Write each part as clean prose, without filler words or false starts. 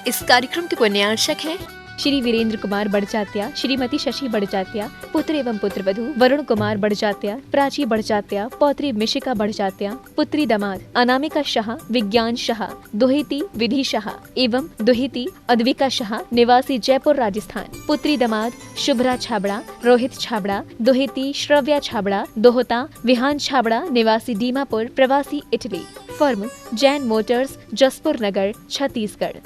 इस कार्यक्रम के उपन्यासक हैं श्री वीरेंद्र कुमार बड़चात्या, श्रीमती शशि बड़चात्या, पुत्र एवं पुत्र वधू वरुण कुमार बड़चात्या, प्राची बड़चात्या, पौत्री मिशिका बड़चात्या, पुत्री दामाद अनामिका शाह, विज्ञान शाह, दोहिती विधि शाह एवं दोहिती अद्विका शाह, निवासी जयपुर राजस्थान, पुत्री दामाद शुभ्रा छाबड़ा, रोहित छाबड़ा, दोहिती श्रव्या छाबड़ा, दोहता विहान छाबड़ा, निवासी दीमापुर, प्रवासी Italy. Firm Jain Motors, Jaspur Nagar, Chhattisgarh.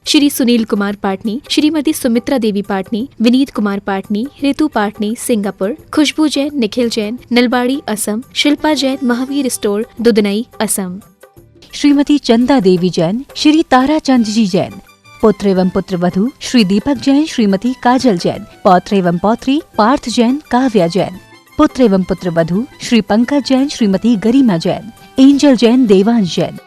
Shri Sunil Kumar Patni, Shrimati Sumitra Devi Patni, Vineet Kumar Patni, Ritu Patni, Singapore, Khushbu Jain, Nikhil Jain, Nalbari, Assam, Shilpa Jain, Mahavir store, Dudhnoi, Assam. Shrimati Chanda Devi Jain, Shri Tarachand जी जैन, पुत्र एवं पुत्र वधू श्री दीपक जैन, श्रीमती काजल जैन, पौत्र एवं पौत्री पार्थ जैन, काव्या जैन, पुत्र एवं पुत्र वधू श्री पंकज जैन, श्रीमती गरिमा जैन, एंजल जैन, देवांश जैन,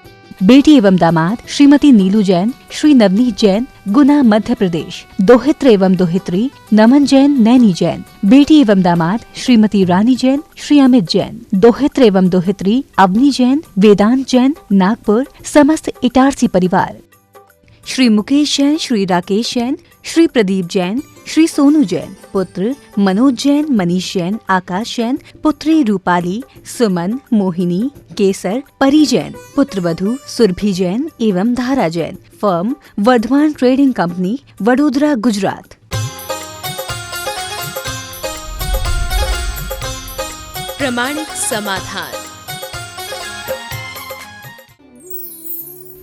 बेटी एवं दामाद श्रीमती नीलू जैन, श्री नवनीत जैन, गुना, मध्य प्रदेश, दोहित्र एवं दोहित्री नमन जैन, नैनी जैन, बेटी एवं दामाद श्रीमती रानी जैन, श्री अमित जैन, दोहित्र एवं दोहित्री अवनी जैन, वेदांत जैन, नागपुर, समस्त इटारसी परिवार। श्री मुकेश जैन, श्री राकेश जैन, श्री प्रदीप जैन, श्री सोनू जैन, पुत्र मनोज जैन, मनीष जैन, आकाश जैन, पुत्री रूपाली, सुमन, मोहिनी, केसर, परी जैन, पुत्र वधू सुरभि जैन एवं Dhara Jain. Firm Vardhman trading company, Vadodara, Gujarat. प्रमाणिक समाधान।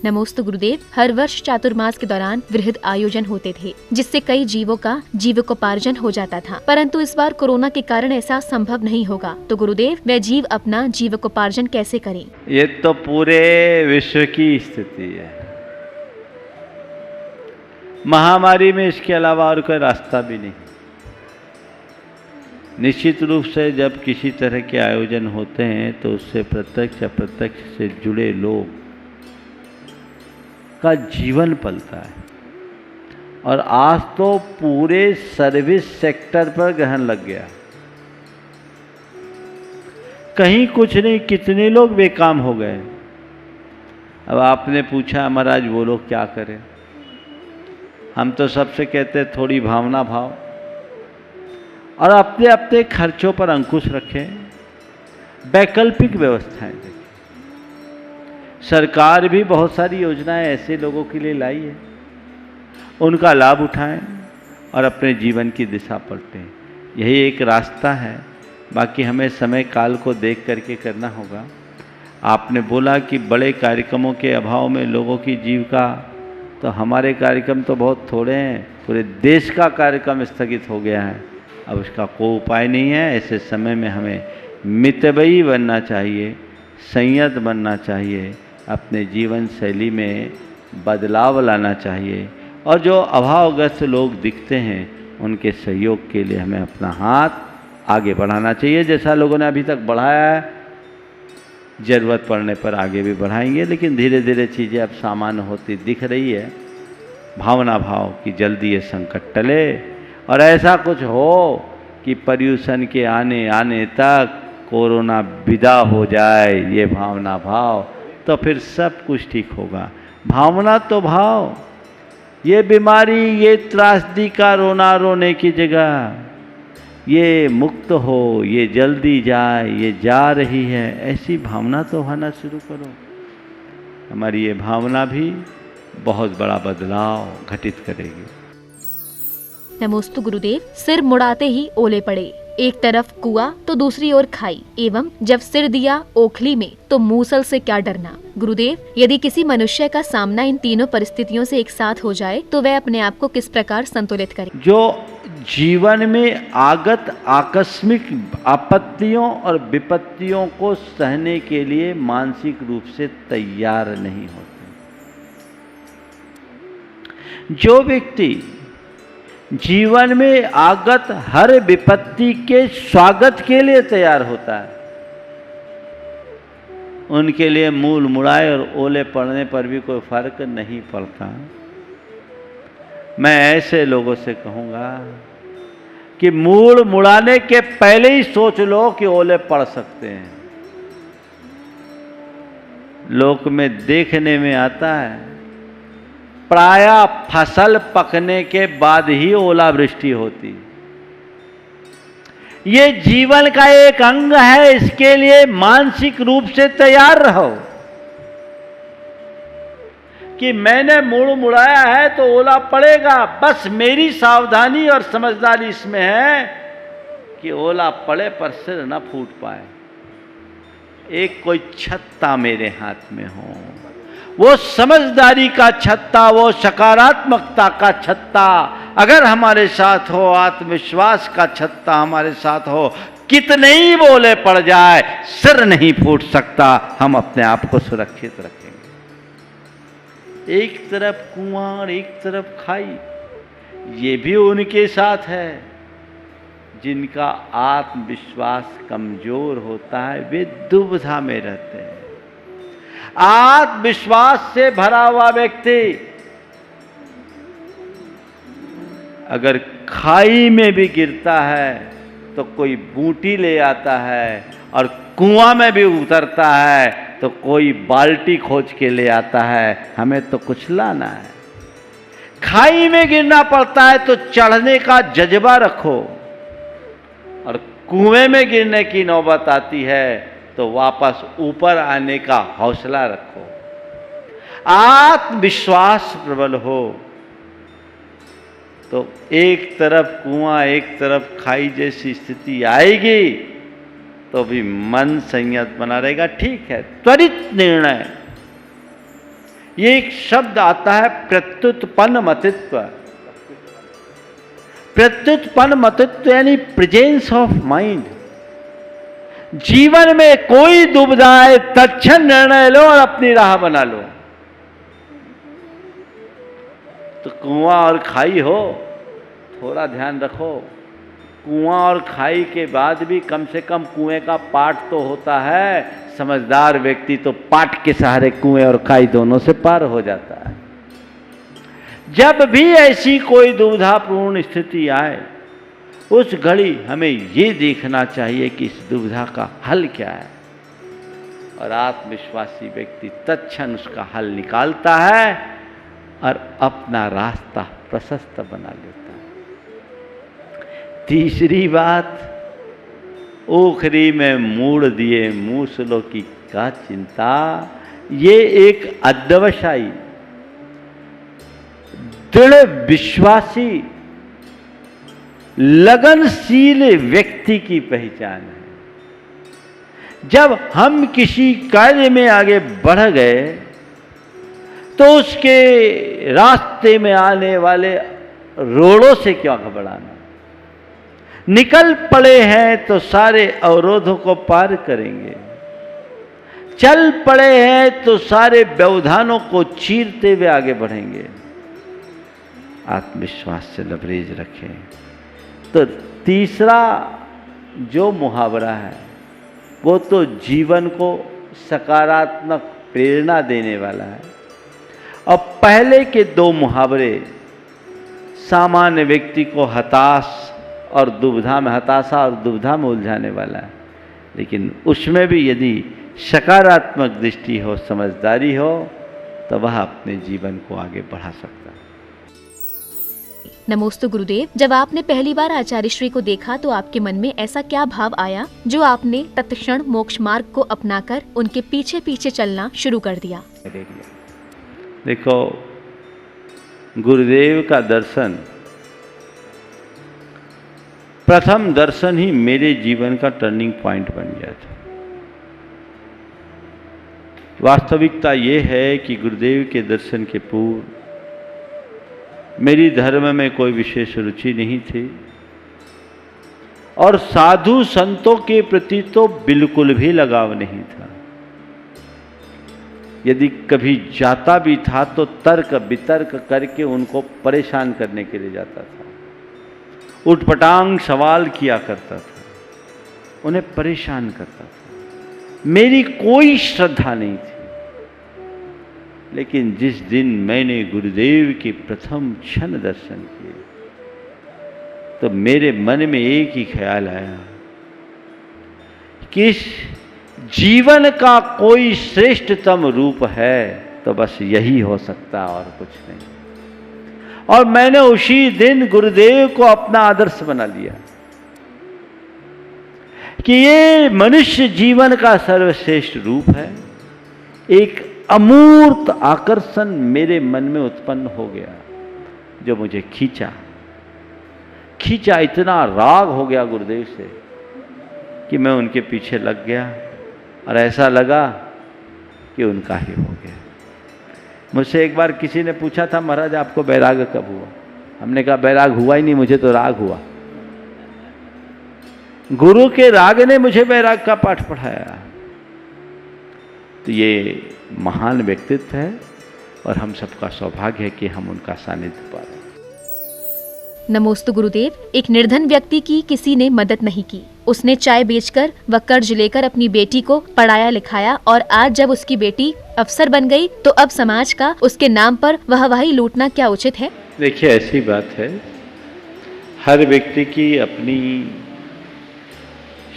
नमोस्तु गुरुदेव। हर वर्ष चातुर्मास के दौरान वृहद आयोजन होते थे, जिससे कई जीवों का जीविकोपार्जन हो जाता था, परंतु इस बार कोरोना के कारण ऐसा संभव नहीं होगा। तो गुरुदेव, वह जीव अपना जीविकोपार्जन कैसे करें? ये तो पूरे विश्व की स्थिति है। महामारी में इसके अलावा और कोई रास्ता भी नहीं। निश्चित रूप से जब किसी तरह के आयोजन होते हैं तो उससे प्रत्यक्ष अप्रत्यक्ष से जुड़े लोग का जीवन पलता है। और आज तो पूरे सर्विस सेक्टर पर ग्रहण लग गया। कहीं कुछ नहीं, कितने लोग बेकाम हो गए। अब आपने पूछा महाराज वो लोग क्या करें? हम तो सबसे कहते हैं थोड़ी भावना भाव और अपने अपने खर्चों पर अंकुश रखें। वैकल्पिक व्यवस्थाएं देखें। सरकार भी बहुत सारी योजनाएं ऐसे लोगों के लिए लाई है, उनका लाभ उठाएं और अपने जीवन की दिशा पलटें। यही एक रास्ता है। बाकी हमें समय काल को देख करके करना होगा। आपने बोला कि बड़े कार्यक्रमों के अभाव में लोगों की जीविका, तो हमारे कार्यक्रम तो बहुत थोड़े हैं। पूरे देश का कार्यक्रम स्थगित हो गया है। अब उसका कोई उपाय नहीं है। ऐसे समय में हमें मितव्ययी बनना चाहिए, संयत बनना चाहिए, अपने जीवन शैली में बदलाव लाना चाहिए और जो अभावग्रस्त लोग दिखते हैं उनके सहयोग के लिए हमें अपना हाथ आगे बढ़ाना चाहिए। जैसा लोगों ने अभी तक बढ़ाया है, ज़रूरत पड़ने पर आगे भी बढ़ाएंगे, लेकिन धीरे धीरे चीज़ें अब सामान्य होती दिख रही है। भावना भाव कि जल्दी ये संकट टले और ऐसा कुछ हो कि पर्यूषण के आने आने तक कोरोना विदा हो जाए, ये भावना भाव, तो फिर सब कुछ ठीक होगा। भावना तो भाव, ये बीमारी, ये त्रासदी का रोना रोने की जगह ये मुक्त हो, ये जल्दी जाए, ये जा रही है, ऐसी भावना तो होना शुरू करो। हमारी ये भावना भी बहुत बड़ा बदलाव घटित करेगी। नमोस्तु गुरुदेव। सिर मुड़ाते ही ओले पड़े, एक तरफ कुआं तो दूसरी ओर खाई, एवं जब सिर दिया ओखली में तो मूसल से क्या डरना। गुरुदेव, यदि किसी मनुष्य का सामना इन तीनों परिस्थितियों से एक साथ हो जाए तो वह अपने आप को किस प्रकार संतुलित करे? जो जीवन में आगत आकस्मिक आपत्तियों और विपत्तियों को सहने के लिए मानसिक रूप से तैयार नहीं होते। जो व्यक्ति जीवन में आगत हर विपत्ति के स्वागत के लिए तैयार होता है, उनके लिए मूल मुड़ाए और ओले पड़ने पर भी कोई फर्क नहीं पड़ता। मैं ऐसे लोगों से कहूँगा कि मूल मुड़ाने के पहले ही सोच लो कि ओले पड़ सकते हैं। लोक में देखने में आता है प्रायः फसल पकने के बाद ही ओलावृष्टि होती। ये जीवन का एक अंग है, इसके लिए मानसिक रूप से तैयार रहो कि मैंने मुड़ मुड़ाया है तो ओला पड़ेगा। बस मेरी सावधानी और समझदारी इसमें है कि ओला पड़े पर सिर न फूट पाए। एक कोई छत्ता मेरे हाथ में हो, वो समझदारी का छत्ता, वो सकारात्मकता का छत्ता अगर हमारे साथ हो, आत्मविश्वास का छत्ता हमारे साथ हो, कितने ही बोले पड़ जाए सिर नहीं फूट सकता, हम अपने आप को सुरक्षित रखेंगे। एक तरफ कुआं और एक तरफ खाई, ये भी उनके साथ है जिनका आत्मविश्वास कमजोर होता है, वे दुविधा में रहते हैं। आत्मविश्वास से भरा हुआ व्यक्ति अगर खाई में भी गिरता है तो कोई बूटी ले आता है, और कुआं में भी उतरता है तो कोई बाल्टी खोज के ले आता है। हमें तो कुछ लाना है। खाई में गिरना पड़ता है तो चढ़ने का जज्बा रखो, और कुएं में गिरने की नौबत आती है तो वापस ऊपर आने का हौसला रखो। आत्मविश्वास प्रबल हो तो एक तरफ कुआं एक तरफ खाई जैसी स्थिति आएगी तो भी मन संयत बना रहेगा। ठीक है, त्वरित निर्णय, ये एक शब्द आता है प्रत्युत्पन्न मतित्व। प्रत्युत्पन्न मतित्व यानी प्रेजेंस ऑफ माइंड। जीवन में कोई दुविधा है, तत्क्षण निर्णय लो और अपनी राह बना लो। तो कुआं और खाई हो, थोड़ा ध्यान रखो, कुआं और खाई के बाद भी कम से कम कुएं का पाट तो होता है। समझदार व्यक्ति तो पाट के सहारे कुएं और खाई दोनों से पार हो जाता है। जब भी ऐसी कोई दुविधापूर्ण स्थिति आए, उस घड़ी हमें ये देखना चाहिए कि इस दुविधा का हल क्या है, और आत्मविश्वासी व्यक्ति तत्क्षण उसका हल निकालता है और अपना रास्ता प्रशस्त बना लेता है। तीसरी बात, ओखरी में मूड़ दिए मूसलों की का चिंता। ये एक अध्यवसायी, दृढ़ विश्वासी, लगनशील व्यक्ति की पहचान है। जब हम किसी कार्य में आगे बढ़ गए तो उसके रास्ते में आने वाले रोड़ों से क्यों घबराना। निकल पड़े हैं तो सारे अवरोधों को पार करेंगे, चल पड़े हैं तो सारे व्यवधानों को चीरते हुए आगे बढ़ेंगे। आत्मविश्वास से लबरेज रखें। तो तीसरा जो मुहावरा है वो तो जीवन को सकारात्मक प्रेरणा देने वाला है, और पहले के दो मुहावरे सामान्य व्यक्ति को हताशा और दुविधा में उलझाने वाला है। लेकिन उसमें भी यदि सकारात्मक दृष्टि हो, समझदारी हो, तो वह अपने जीवन को आगे बढ़ा सकता है। नमोस्तु गुरुदेव, जब आपने पहली बार आचार्य श्री को देखा तो आपके मन में ऐसा क्या भाव आया जो आपने तत्क्षण मोक्ष मार्ग को अपनाकर उनके पीछे पीछे चलना शुरू कर दिया? देखो, गुरुदेव का दर्शन, प्रथम दर्शन ही मेरे जीवन का टर्निंग पॉइंट बन गया था। वास्तविकता ये है कि गुरुदेव के दर्शन के पूर्व मेरी धर्म में कोई विशेष रुचि नहीं थी, और साधु संतों के प्रति तो बिल्कुल भी लगाव नहीं था। यदि कभी जाता भी था तो तर्क वितर्क करके उनको परेशान करने के लिए जाता था, उटपटांग सवाल किया करता था, उन्हें परेशान करता था। मेरी कोई श्रद्धा नहीं थी। लेकिन जिस दिन मैंने गुरुदेव के प्रथम क्षण दर्शन किए तो मेरे मन में एक ही ख्याल आया कि इस जीवन का कोई श्रेष्ठतम रूप है तो बस यही हो सकता और कुछ नहीं। और मैंने उसी दिन गुरुदेव को अपना आदर्श बना लिया कि ये मनुष्य जीवन का सर्वश्रेष्ठ रूप है। एक अमूर्त आकर्षण मेरे मन में उत्पन्न हो गया जो मुझे खींचा, इतना राग हो गया गुरुदेव से कि मैं उनके पीछे लग गया और ऐसा लगा कि उनका ही हो गया। मुझसे एक बार किसी ने पूछा था, महाराज आपको बैराग कब हुआ? हमने कहा बैराग हुआ ही नहीं, मुझे तो राग हुआ। गुरु के राग ने मुझे बैराग का पाठ पढ़ाया। तो ये महान व्यक्तित्व है और हम सबका सौभाग्य है कि हम उनका सानिध्य पा रहे हैं। नमोस्तु गुरुदेव। एक निर्धन व्यक्ति की किसी ने मदद नहीं की। उसने चाय बेचकर व कर्ज लेकर अपनी बेटी को पढ़ाया लिखाया और आज जब उसकी बेटी अफसर बन गई तो अब समाज का उसके नाम पर वाहवाही लूटना क्या उचित है? देखिए, ऐसी बात है, हर व्यक्ति की अपनी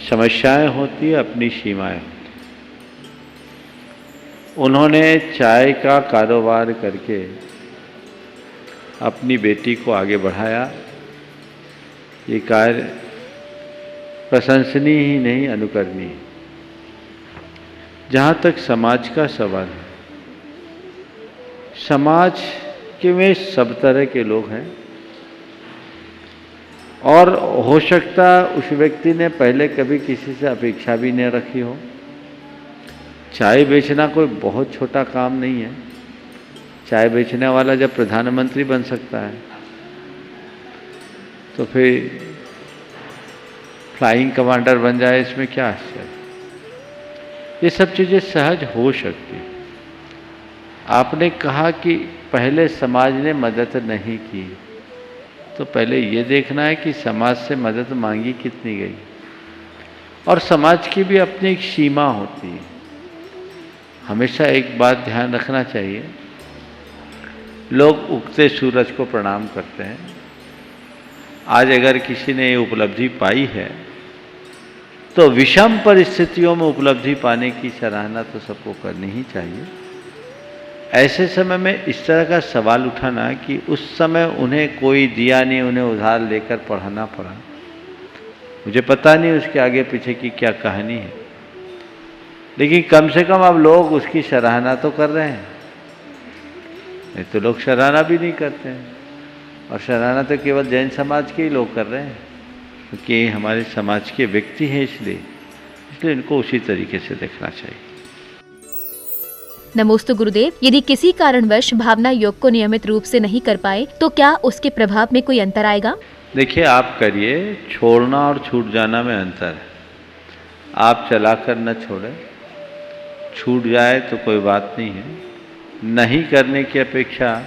समस्याएं होती है, अपनी सीमाएं होती। उन्होंने चाय का कारोबार करके अपनी बेटी को आगे बढ़ाया। ये कार्य प्रशंसनीय ही नहीं, अनुकरणीय। जहाँ तक समाज का सवाल है, समाज के में सब तरह के लोग हैं और हो सकता उस व्यक्ति ने पहले कभी किसी से अपेक्षा भी नहीं रखी हो। चाय बेचना कोई बहुत छोटा काम नहीं है। चाय बेचने वाला जब प्रधानमंत्री बन सकता है तो फिर फ्लाइंग कमांडर बन जाए, इसमें क्या आश्चर्य। ये सब चीज़ें सहज हो सकती। आपने कहा कि पहले समाज ने मदद नहीं की, तो पहले ये देखना है कि समाज से मदद मांगी कितनी गई। और समाज की भी अपनी एक सीमा होती है। हमेशा एक बात ध्यान रखना चाहिए, लोग उगते सूरज को प्रणाम करते हैं। आज अगर किसी ने ये उपलब्धि पाई है तो विषम परिस्थितियों में उपलब्धि पाने की सराहना तो सबको करनी ही चाहिए। ऐसे समय में इस तरह का सवाल उठाना कि उस समय उन्हें कोई दिया नहीं, उन्हें उधार लेकर पढ़ाना पड़ा, मुझे पता नहीं उसके आगे पीछे की क्या कहानी है, लेकिन कम से कम अब लोग उसकी सराहना तो कर रहे हैं। नहीं तो लोग सराहना भी नहीं करते हैं, और सराहना तो केवल जैन समाज के ही लोग कर रहे हैं, क्योंकि हमारे समाज के व्यक्ति हैं, इसलिए इनको उसी तरीके से देखना चाहिए। नमोस्तु गुरुदेव। यदि किसी कारणवश भावना योग को नियमित रूप से नहीं कर पाए तो क्या उसके प्रभाव में कोई अंतर आएगा? देखिए, आप करिए, छोड़ना और छूट जाना में अंतर है। आप चलाकर न छोड़ें, छूट जाए तो कोई बात नहीं है। नहीं करने की अपेक्षा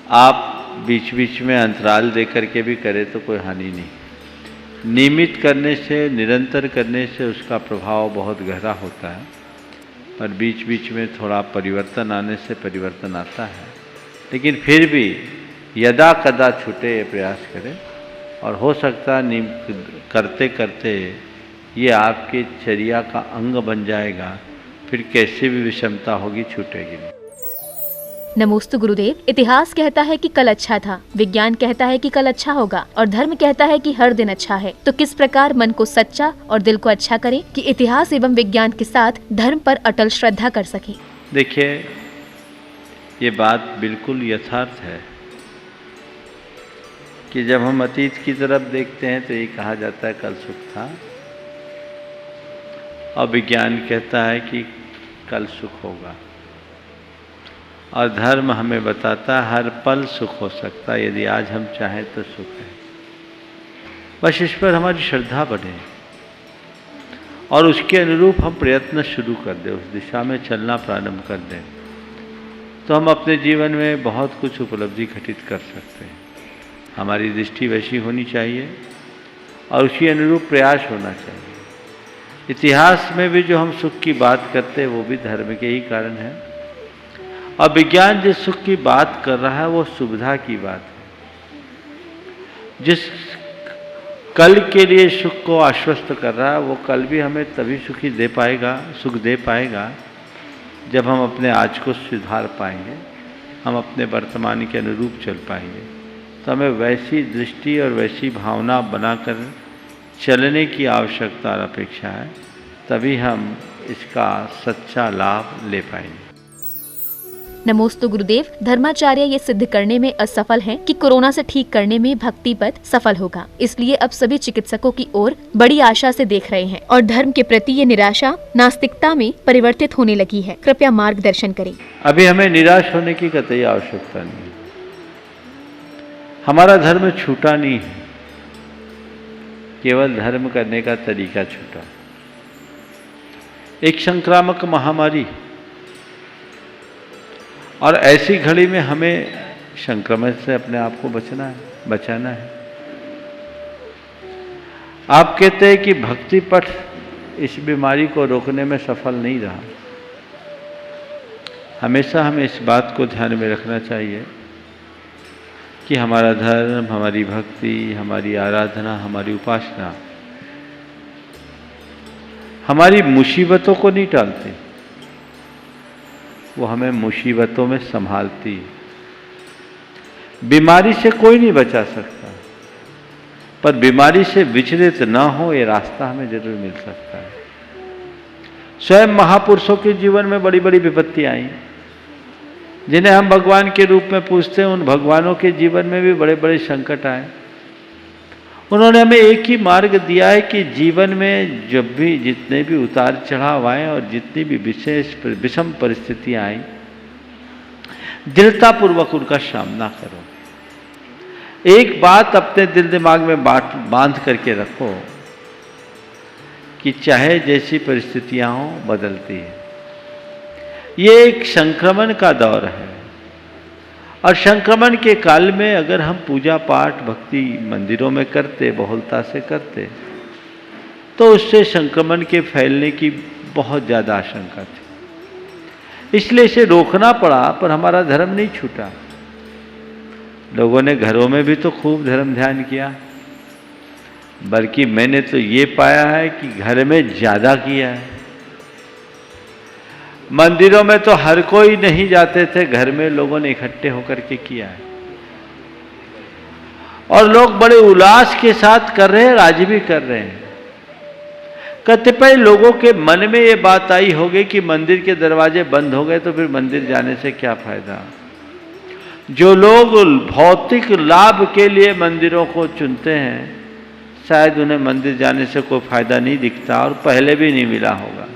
आप बीच बीच में अंतराल दे करके भी करें तो कोई हानि नहीं। नियमित करने से, निरंतर करने से उसका प्रभाव बहुत गहरा होता है, पर बीच बीच में थोड़ा परिवर्तन आने से परिवर्तन आता है। लेकिन फिर भी यदा कदा छूटे ये प्रयास करें, और हो सकता है करते करते ये आपके चर्या का अंग बन जाएगा, फिर कैसे भी विषमता होगी, छूटेगी नहीं। नमोस्तु गुरुदेव। इतिहास कहता है कि कल अच्छा था, विज्ञान कहता है कि कल अच्छा होगा, और धर्म कहता है कि हर दिन अच्छा है। तो किस प्रकार मन को सच्चा और दिल को अच्छा करें कि इतिहास एवं विज्ञान के साथ धर्म पर अटल श्रद्धा कर सकें? देखिए, ये बात बिल्कुल यथार्थ है कि जब हम अतीत की तरफ देखते हैं तो ये कहा जाता है कल सुख था, और विज्ञान कहता है कि कल सुख होगा, और धर्म हमें बताता है हर पल सुख हो सकता है, यदि आज हम चाहें तो सुख है। बस इस पर हमारी श्रद्धा बढ़े और उसके अनुरूप हम प्रयत्न शुरू कर दें, उस दिशा में चलना प्रारंभ कर दें, तो हम अपने जीवन में बहुत कुछ उपलब्धि घटित कर सकते हैं। हमारी दृष्टि वैसी होनी चाहिए और उसी अनुरूप प्रयास होना चाहिए। इतिहास में भी जो हम सुख की बात करते हैं वो भी धर्म के ही कारण है, और विज्ञान जिस सुख की बात कर रहा है वो सुविधा की बात है। जिस कल के लिए सुख को आश्वस्त कर रहा है वो कल भी हमें तभी सुख दे पाएगा जब हम अपने आज को सुधार पाएंगे। हम अपने वर्तमान के अनुरूप चल पाएंगे। तो हमें वैसी दृष्टि और वैसी भावना बनाकर चलने की आवश्यकता और अपेक्षा है, तभी हम इसका सच्चा लाभ ले पाएंगे। नमोस्तु गुरुदेव। धर्माचार्य ये सिद्ध करने में असफल हैं कि कोरोना से ठीक करने में भक्ति पथ सफल होगा। इसलिए अब सभी चिकित्सकों की ओर बड़ी आशा से देख रहे हैं और धर्म के प्रति ये निराशा नास्तिकता में परिवर्तित होने लगी है। कृपया मार्गदर्शन करें। अभी हमें निराश होने की कतई आवश्यकता नहीं। हमारा धर्म छूटा नहीं है, केवल धर्म करने का तरीका छूटा। एक संक्रामक महामारी, और ऐसी घड़ी में हमें संक्रमण से अपने आप को बचाना है। आप कहते हैं कि भक्ति पथ इस बीमारी को रोकने में सफल नहीं रहा। हमेशा हमें इस बात को ध्यान में रखना चाहिए कि हमारा धर्म, हमारी भक्ति, हमारी आराधना, हमारी उपासना हमारी मुसीबतों को नहीं टालती, वो हमें मुसीबतों में संभालती है। बीमारी से कोई नहीं बचा सकता, पर बीमारी से विचलित न हो ये रास्ता हमें जरूर मिल सकता है। स्वयं महापुरुषों के जीवन में बड़ी बड़ी विपत्ति आई, जिन्हें हम भगवान के रूप में पूजते हैं, उन भगवानों के जीवन में भी बड़े बड़े संकट आए। उन्होंने हमें एक ही मार्ग दिया है कि जीवन में जब भी जितने भी उतार चढ़ाव आए और जितनी भी विषम परिस्थितियां आई, दृढ़तापूर्वक उनका सामना करो। एक बात अपने दिल दिमाग में बांध करके रखो कि चाहे जैसी परिस्थितियां हों, बदलती है। ये एक संक्रमण का दौर है, और संक्रमण के काल में अगर हम पूजा पाठ भक्ति मंदिरों में करते, बहुलता से करते, तो उससे संक्रमण के फैलने की बहुत ज़्यादा आशंका थी। इसलिए इसे रोकना पड़ा, पर हमारा धर्म नहीं छूटा। लोगों ने घरों में भी तो खूब धर्म ध्यान किया, बल्कि मैंने तो ये पाया है कि घर में ज़्यादा किया है। मंदिरों में तो हर कोई नहीं जाते थे, घर में लोगों ने इकट्ठे होकर के किया है, और लोग बड़े उल्लास के साथ कर रहे हैं, राजी भी कर रहे हैं। कतिपय लोगों के मन में ये बात आई होगी कि मंदिर के दरवाजे बंद हो गए तो फिर मंदिर जाने से क्या फायदा। जो लोग भौतिक लाभ के लिए मंदिरों को चुनते हैं, शायद उन्हें मंदिर जाने से कोई फायदा नहीं दिखता, और पहले भी नहीं मिला होगा।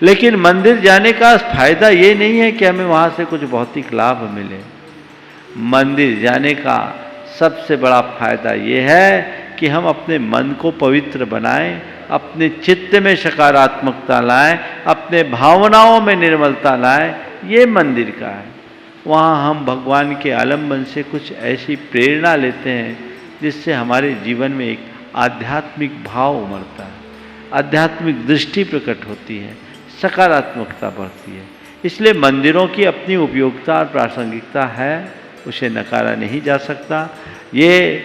लेकिन मंदिर जाने का फायदा ये नहीं है कि हमें वहाँ से कुछ भौतिक लाभ मिले। मंदिर जाने का सबसे बड़ा फायदा ये है कि हम अपने मन को पवित्र बनाएं, अपने चित्त में सकारात्मकता लाएं, अपने भावनाओं में निर्मलता लाएं। ये मंदिर का है। वहाँ हम भगवान के आलम्बन से कुछ ऐसी प्रेरणा लेते हैं जिससे हमारे जीवन में एक आध्यात्मिक भाव उमड़ता है, आध्यात्मिक दृष्टि प्रकट होती है, सकारात्मकता बढ़ती है। इसलिए मंदिरों की अपनी उपयोगिता और प्रासंगिकता है, उसे नकारा नहीं जा सकता। ये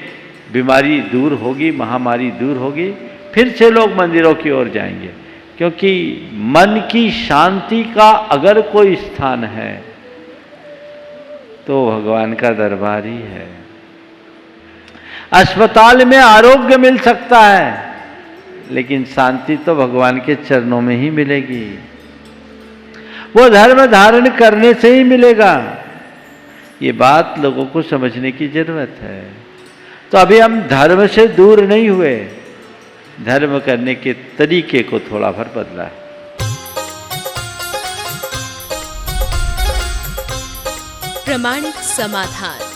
बीमारी दूर होगी, महामारी दूर होगी, फिर से लोग मंदिरों की ओर जाएंगे, क्योंकि मन की शांति का अगर कोई स्थान है तो भगवान का दरबार ही है। अस्पताल में आरोग्य मिल सकता है, लेकिन शांति तो भगवान के चरणों में ही मिलेगी, वो धर्म धारण करने से ही मिलेगा। ये बात लोगों को समझने की जरूरत है। तो अभी हम धर्म से दूर नहीं हुए, धर्म करने के तरीके को थोड़ा भर बदला है। प्रमाणिक समाधान।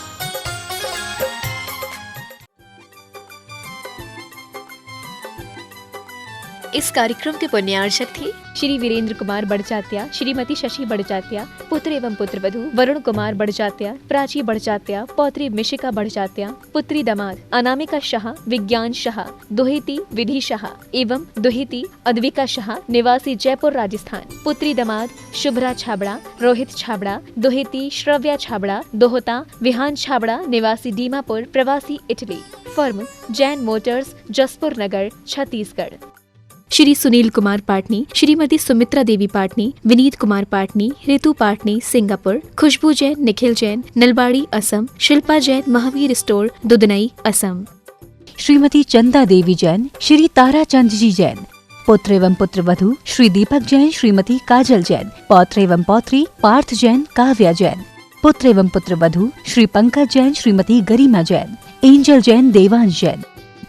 इस कार्यक्रम के पुण्यार्चक थे श्री वीरेंद्र कुमार बड़चात्या, श्रीमती शशि बड़चात्या, पुत्र एवं पुत्रवधू वरुण कुमार बड़चात्या, प्राची बड़चात्या, पौत्री मिशिका बड़चात्या, पुत्री दामाद अनामिका शाह, विज्ञान शाह, दुहेती विधि शाह एवं दुहेती अद्विका शाह, निवासी जयपुर राजस्थान, पुत्री दामाद शुभ्रा छाबड़ा, रोहित छाबड़ा, दुहेती श्रव्या छाबड़ा, दोहता विहान छाबड़ा, निवासी दीमापुर, प्रवासी Italy. Firm Jain Motors, Jaspur Nagar, Chhattisgarh. Shri Sunil Kumar Patni, Shrimati Sumitra Devi Patni, Vineet Kumar Patni, Ritu Patni Singapore, Khushbu Jain, Nikhil Jain Nalbari Assam, Shilpa Jain Mahavir store Dudhnoi Assam. Shrimati Chanda Devi Jain, Shri Tarachand जी जैन। पुत्र एवं पुत्रवधू श्री दीपक जैन, श्रीमती काजल जैन। पौत्र एवं पौत्री पार्थ जैन, काव्या जैन। पुत्र एवं पुत्रवधू श्री पंकज जैन, श्रीमती गरिमा जैन। एंजल जैन, देवांश जैन।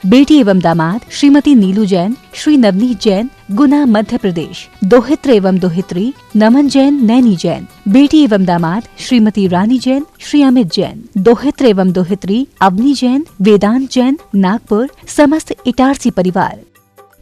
बेटी एवं दामाद श्रीमती नीलू जैन, श्री नवनीत जैन, गुना मध्य प्रदेश। दोहित्र एवं दोहित्री नमन जैन, नैनी जैन। बेटी एवं दामाद श्रीमती रानी जैन, श्री अमित जैन। दोहित्र एवं दोहित्री अवनी जैन, वेदांत जैन, नागपुर। समस्त इटारसी परिवार।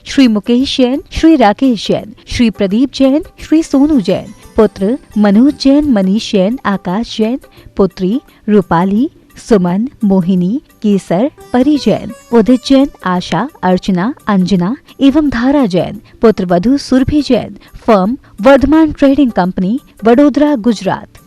श्री मुकेश जैन, श्री राकेश जैन, श्री प्रदीप जैन, श्री सोनू जैन। पुत्र मनोज जैन, मनीष जैन, आकाश जैन। पुत्री रूपाली, सुमन, मोहिनी, केसर, परी जैन। उदित जैन, आशा, अर्चना, अंजना एवं धारा जैन। पुत्र वधू Surbhi Jain. Firm Vardhman trading company, Vadodara, Gujarat.